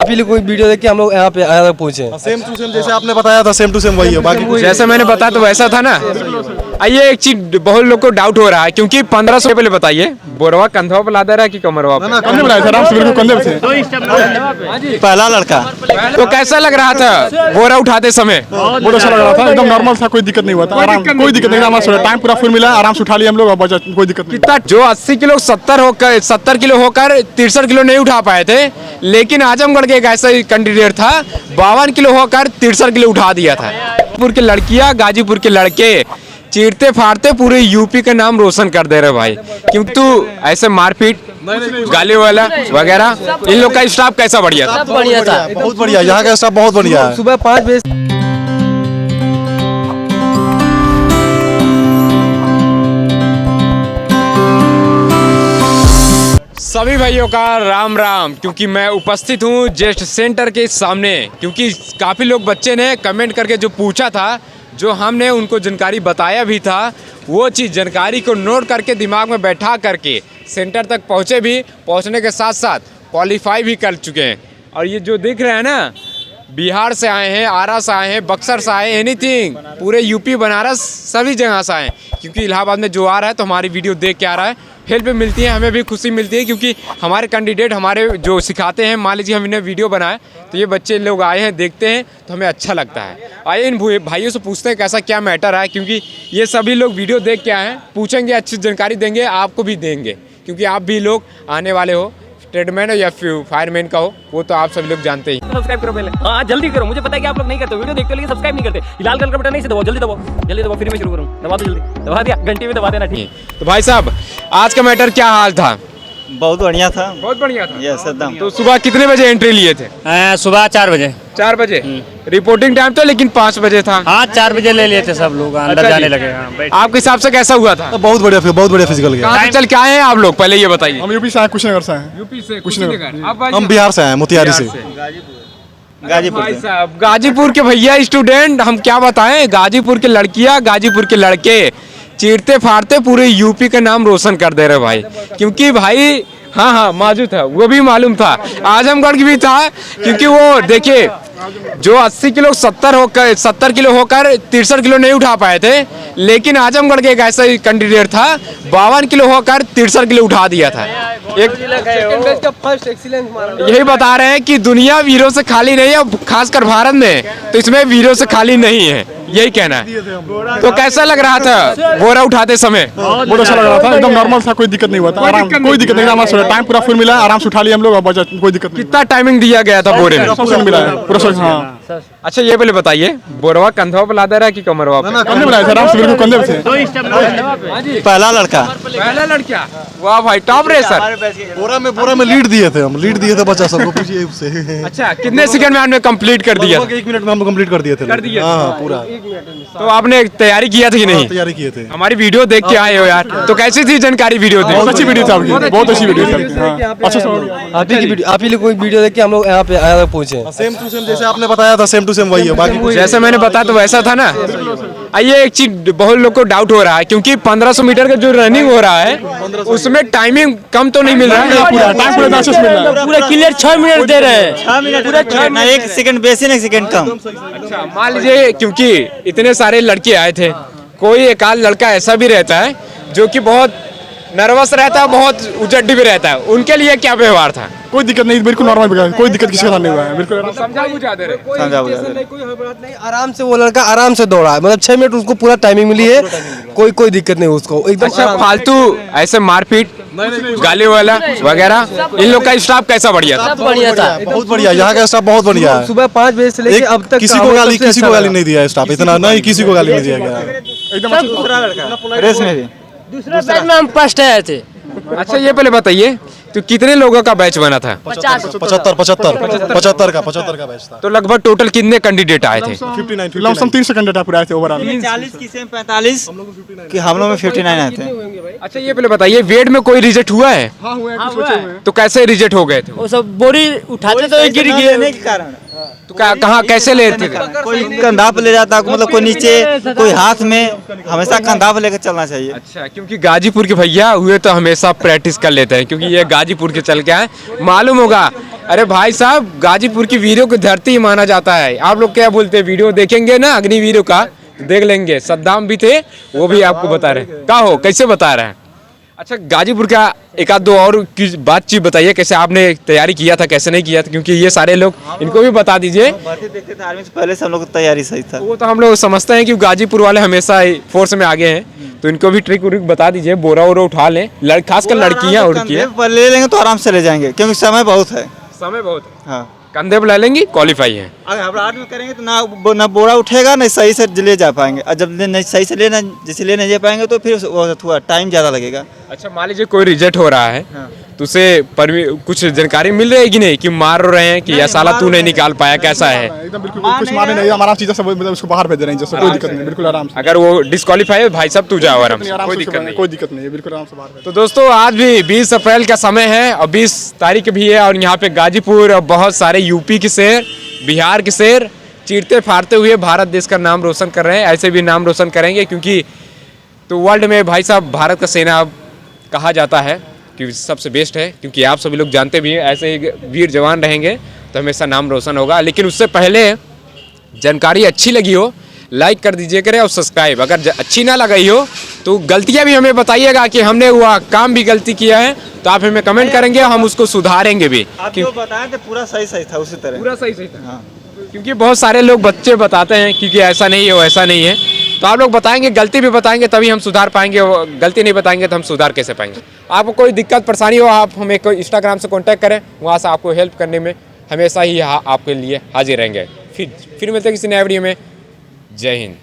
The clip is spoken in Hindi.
आप ही कोई वीडियो देख के हम लोग यहाँ पे आया पहुँचे। सेम टू सेम जैसे आपने बताया था, सेम टू सेम वही है। बाकी जैसे मैंने बताया तो वैसा था ना। आइए, एक चीज बहुत लोग को डाउट हो रहा है, क्योंकि 1500 पहले बताइए, बोरवा कंधवा पे लादा रहा कि कमरवा पे? कंधे पे आराम से, बिल्कुल कंधे पे। पहला लड़का तो कैसा लग रहा था बोरा उठाते समय? बहुत अच्छा लग रहा था, एकदम नॉर्मल था, कोई दिक्कत नहीं हुआ था। आराम, कोई दिक्कत नहीं, आराम से टाइम पूरा फुल मिला, आराम से उठा लिया हम लोग, कोई दिक्कत नहीं। कितना जो 80 किलो 70 किलो होकर 63 किलो नहीं उठा पाए थे, लेकिन आजमगढ़ के एक ऐसा कैंडिडेट था 52 किलो होकर 63 किलो उठा दिया था। गाजीपुर की लड़कियां, गाजीपुर के लड़के चीरते फाड़ते पूरे यूपी का नाम रोशन कर दे रहे भाई। क्योंकि तू ऐसे मारपीट गाली वाला वगैरह, इन लोग का स्टाफ कैसा बढ़िया था? बढ़िया था, बहुत बढ़िया, यहाँ का स्टाफ बहुत बढ़िया है। सुबह 5 बजे सभी भाइयों का राम राम। क्योंकि मैं उपस्थित हूँ जेस्ट सेंटर के सामने, क्योंकि काफ़ी लोग बच्चे ने कमेंट करके जो पूछा था, जो हमने उनको जानकारी बताया भी था, वो चीज़ जानकारी को नोट करके दिमाग में बैठा करके सेंटर तक पहुँचे भी, पहुँचने के साथ साथ क्वालिफाई भी कर चुके हैं। और ये जो दिख रहे हैं ना, बिहार से आए हैं, आरा से आए हैं, बक्सर से आए हैं, एनीथिंग पूरे यूपी बनारस सभी जगह से आए हैं। क्योंकि इलाहाबाद में जो आ रहा है तो हमारी वीडियो देख के आ रहा है, हेल्प मिलती है, हमें भी खुशी मिलती है। क्योंकि हमारे कैंडिडेट हमारे जो सिखाते हैं, मान लीजिए हम इन्हें वीडियो बनाए तो ये बच्चे लोग आए हैं, देखते हैं तो हमें अच्छा लगता है। आइए इन भाइयों से पूछते हैं कैसा क्या मैटर है, क्योंकि ये सभी लोग वीडियो देख के आए हैं, पूछेंगे, अच्छी जानकारी देंगे, आपको भी देंगे। क्योंकि आप भी लोग आने वाले हो, ट्रेडमैन हो या फायरमैन का हो, वो तो आप सभी लोग जानते ही। सब्सक्राइब करो पहले, हाँ जल्दी करो, मुझे पता है कि आप लोग नहीं करते, वीडियो देखते हो लेकिन सब्सक्राइब नहीं करते। लाल कलर का बटन नहीं से दबाओ, जल्दी दबाओ, फिर मैं शुरू करूँ। दबा दो जल्दी, दबा दिया, घंटे में दबा देना, ठीक। तो भाई साहब, आज का मैटर क्या हाल था? बहुत बढ़िया था, बहुत बढ़िया था। यस एकदम। तो सुबह कितने बजे एंट्री लिए थे? सुबह 4 बजे। 4 बजे रिपोर्टिंग टाइम तो, लेकिन 5 बजे था। हाँ 4 बजे ले लिए थे सब लोग, अंदर अच्छा जाने जी। लगे। हाँ, आपके हिसाब से कैसा हुआ था? बहुत बढ़िया फिजिकल गया। कहाँ से चल के आए हैं आप लोग, पहले ये बताइए। हम यूपी से आए, कुशीनगर से आए। यूपी से कुशीनगर। हम बिहार से आए, मोतिहारी से। गाजीपुर भाई से। साहब, गाजीपुर के भैया स्टूडेंट, हम क्या बताएं, गाजीपुर के लड़कियां, गाजीपुर के लड़के चीरते फाड़ते पूरे यूपी का नाम रोशन कर दे रहे भाई। क्योंकि भाई हाँ मौजूद था, वो भी मालूम था, आजमगढ़ की भी था। क्योंकि वो देखिए, जो 80 किलो 70 किलो होकर 63 किलो नहीं उठा पाए थे, लेकिन आजमगढ़ के एक ऐसा कैंडिडेट था 52 किलो होकर 63 किलो उठा दिया था। एक फर्स्ट एक्सीलेंस मारा। यही बता रहे हैं कि दुनिया वीरों से खाली नहीं है, खासकर भारत में तो इसमें वीरों से खाली नहीं है, यही कहना है। तो कैसा लग रहा था बोरा उठाते समय? बहुत अच्छा लग रहा था, एकदम नॉर्मल था, कोई दिक्कत नहीं हुआ था। आराम, कोई दिक्कत नहीं, आराम से टाइम पूरा फुल मिला, आराम से उठा लिया हम लोग, कोई दिक्कत नहीं। कितना टाइमिंग दिया गया था बोरे में? मिला है पूरा। हाँ, अच्छा ये पहले बताइए, बोरवा कंधवा पे लादा रहा कि कमरवा पे? कंधे पे आराम से, बिल्कुल कंधे पे। पहला लड़का, पहला लड़का। वाह भाई, टॉप रेसर। बोरा में लीड दिए थे बच्चा सबको, पूछिए उससे। अच्छा, कितने सेकंड में आपने कंप्लीट कर दिया? 1 मिनट में हम कंप्लीट कर दिए थे। हाँ पूरा। तो आपने तैयारी किया था कि नहीं? तैयारी किए थे। हमारी वीडियो देख के आए हो यार, तो कैसी थी जानकारी? वीडियो बहुत अच्छी वीडियो था आपकी, बहुत अच्छी वीडियो थी। आप ही कोई वीडियो देख के हम लोग यहाँ पे आया पहुँचे। सेम टू सेम जैसे आपने बताया था, सेम टू सेम वही है। बाकी जैसे मैंने बताया तो वैसा था ना। आइए, एक चीज बहुत लोग को डाउट हो रहा है, क्योंकि 1500 मीटर का जो रनिंग हो रहा है, उसमें टाइमिंग कम तो नहीं मिल रहा है? पूरा क्लियर 6 मिनट दे रहे हैं। 6 मिनट पूरा, ना 1 सेकंड बेसी, ना 1 सेकंड कम। अच्छा, मान लीजिए क्योंकि इतने सारे लड़के आए थे, कोई एक आध लड़का ऐसा भी रहता है जो कि बहुत नर्वस रहता है, बहुत उजड्डी भी रहता है, उनके लिए क्या व्यवहार था? कोई दिक्कत नहीं, बिल्कुल नॉर्मल, कोई दिक्कत किसी के साथ नहीं हुआ है, बिल्कुल। समझा बुझा दे रहे। कोई हड़बड़ाहट नहीं, आराम से वो लड़का आराम से दौड़ा है, मतलब 6 मिनट उसको पूरा टाइमिंग मिली है, कोई दिक्कत नहीं उसको, एकदम। अच्छा, फालतू ऐसे मारपीट गाली वाला वगैरह, इन लोग का स्टाफ कैसा बढ़िया था? बढ़िया था, बहुत बढ़िया, यहाँ का स्टाफ बहुत बढ़िया है। सुबह 5 बजे से लेकर अब तक किसी को गाली नहीं दिया है स्टाफ, इतना नहीं, किसी को गाली नहीं दिया गया। एकदम रेस में भी दूसरा बैच में हम फर्स्ट आए थे। अच्छा ये पहले बताइए, तो कितने लोगों का बैच बना था? 75 का बैच था। तो लगभग टोटल कितने कैंडिडेट आए थे? 59 3 सेकंड पूरे आए थे ओवरऑल। 40 की सेम 45 कि हम लोग में 59 आए थे। अच्छा ये पहले बताइए, वेट में कोई रिजेक्ट हुआ है? हाँ हुआ है, कुछ बचे हुए हैं। तो कैसे रिजेक्ट हो गए थे? वो सब बोरी उठाते तो गिर गए के कारण तो कहाँ कैसे ले थे? कोई कंधा पे ले जाता, मतलब कोई नीचे, कोई हाथ में, हमेशा कंधा पे लेकर चलना चाहिए। अच्छा, क्योंकि गाजीपुर के भैया हुए तो हमेशा प्रैक्टिस कर लेते हैं, क्योंकि ये गाजीपुर के चल के आए, मालूम होगा। अरे भाई साहब, गाजीपुर की वीरों की धरती ही माना जाता है। आप लोग क्या बोलते हैं, वीडियो देखेंगे ना अग्निवीरों का तो देख लेंगे, सद्दाम भी थे, वो भी आपको बता रहे हैं। क्या हो, कैसे बता रहे हैं? अच्छा, गाजीपुर का एक आध दो और की बातचीत बताइए, कैसे आपने तैयारी किया था, कैसे नहीं किया था, क्योंकि ये सारे लोग, इनको भी बता दीजिए। भर्ती देखते थे आर्मी से पहले से हम लोग की तैयारी सही था। वो तो हम लोग समझते हैं कि गाजीपुर वाले हमेशा फोर्स में आगे हैं, तो इनको भी ट्रिक व्रिक बता दीजिए, बोरा वोरा उठा लें, खासकर लड़कियां उड़कियां पर ले लेंगे तो आराम से ले जाएंगे, क्योंकि समय बहुत है। समय बहुत है। हाँ, कंधे पर ले लेंगी, क्वालिफाई है। अगर घबराहट में करेंगे तो ना बोरा उठेगा, नहीं सही से ले जा पाएंगे, और जब नहीं सही से लेना, जैसे ले नहीं जा पाएंगे तो फिर थोड़ा टाइम ज़्यादा लगेगा। अच्छा, मान लीजिए कोई रिजेक्ट हो रहा है, हाँ। तो उसे कुछ जानकारी मिल रही है कि नहीं, कि मार रहे हैं कि या साला तू नहीं निकाल पाया, कैसा है? एकदम बिल्कुल कुछ माने नहीं, हमारा चीज़ सब मतलब उसको बाहर भेज रहे हैं, जैसे कोई दिक्कत नहीं, बिल्कुल आराम से। अगर वो डिस्क्वालीफाई है, भाई साहब तू जाओ आराम से, आराम कोई से दिक्कत नहीं। कोई दिक्कत नहीं है, बिल्कुल आराम से बाहर भेज। तो दोस्तों, आज भी 20 अप्रैल का समय है और 20 तारीख भी है, और यहाँ पे गाजीपुर और बहुत सारे यूपी के शेर, बिहार के शेर चीरते फाड़ते हुए भारत देश का नाम रोशन कर रहे हैं। ऐसे भी नाम रोशन करेंगे, क्योंकि तो वर्ल्ड में भाई साहब भारत का सेना कहा जाता है कि सबसे बेस्ट है, क्योंकि आप सभी लोग जानते भी हैं, ऐसे ही वीर जवान रहेंगे तो हमेशा नाम रोशन होगा। लेकिन उससे पहले जानकारी अच्छी लगी हो, लाइक कर दीजिए करें, और सब्सक्राइब। अगर अच्छी ना लगाई हो तो गलतियां भी हमें बताइएगा कि हमने हुआ काम भी गलती किया है, तो आप हमें कमेंट करेंगे, हम उसको सुधारेंगे भी। आप जो बताए थे पूरा सही था, उसी तरह पूरा सही था। हाँ। क्योंकि बहुत सारे लोग बच्चे बताते हैं क्योंकि ऐसा नहीं है, वैसा नहीं है, तो आप लोग बताएंगे, गलती भी बताएंगे, तभी हम सुधार पाएंगे। गलती नहीं बताएंगे तो हम सुधार कैसे पाएंगे? आपको कोई दिक्कत परेशानी हो, आप हमें कोई इंस्टाग्राम से कांटेक्ट करें, वहाँ से आपको हेल्प करने में हमेशा ही आपके लिए हाजिर रहेंगे। फिर मिलते हैं किसी नए वीडियो में। जय हिंद।